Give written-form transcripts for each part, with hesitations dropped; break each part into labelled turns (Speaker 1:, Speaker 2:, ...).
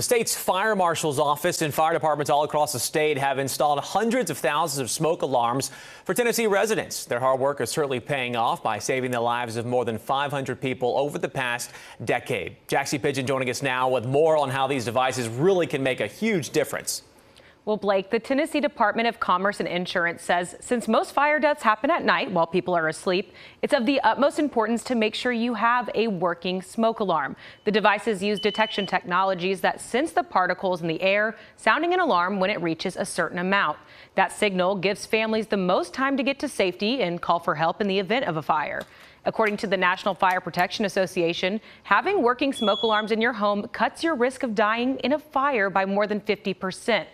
Speaker 1: The state's fire marshal's office and fire departments all across the state have installed hundreds of thousands of smoke alarms for Tennessee residents. Their hard work is certainly paying off by saving the lives of more than 500 people over the past decade. Jaxie Pigeon joining us now with more on how these devices really can make a huge difference.
Speaker 2: Well, Blake, the Tennessee Department of Commerce and Insurance says since most fire deaths happen at night while people are asleep, it's of the utmost importance to make sure you have a working smoke alarm. The devices use detection technologies that sense the particles in the air, sounding an alarm when it reaches a certain amount. That signal gives families the most time to get to safety and call for help in the event of a fire. According to the National Fire Protection Association, having working smoke alarms in your home cuts your risk of dying in a fire by more than 50%.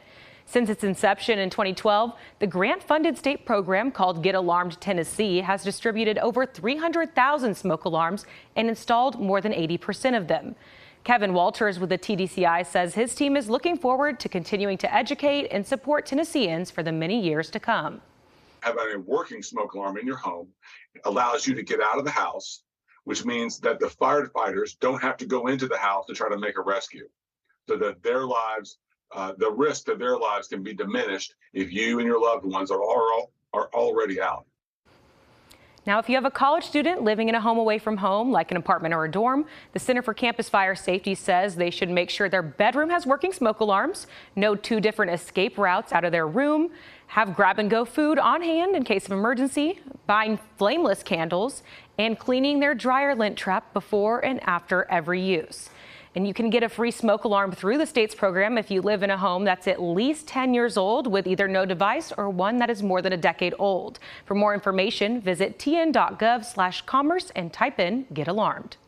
Speaker 2: Since its inception in 2012, the grant-funded state program called Get Alarmed Tennessee has distributed over 300,000 smoke alarms and installed more than 80% of them. Kevin Walters with the TDCI says his team is looking forward to continuing to educate and support Tennesseans for the many years to come.
Speaker 3: Having a working smoke alarm in your home allows you to get out of the house, which means that the firefighters don't have to go into the house to try to make a rescue, so that their lives the risk of their lives can be diminished if you and your loved ones are already out.
Speaker 2: Now, if you have a college student living in a home away from home, like an apartment or a dorm, the Center for Campus Fire Safety says they should make sure their bedroom has working smoke alarms, know 2 different escape routes out of their room, have grab-and-go food on hand in case of emergency, buying flameless candles, and cleaning their dryer lint trap before and after every use. And you can get a free smoke alarm through the state's program if you live in a home that's at least 10 years old with either no device or one that is more than a decade old. For more information, visit tn.gov/commerce and type in Get Alarmed.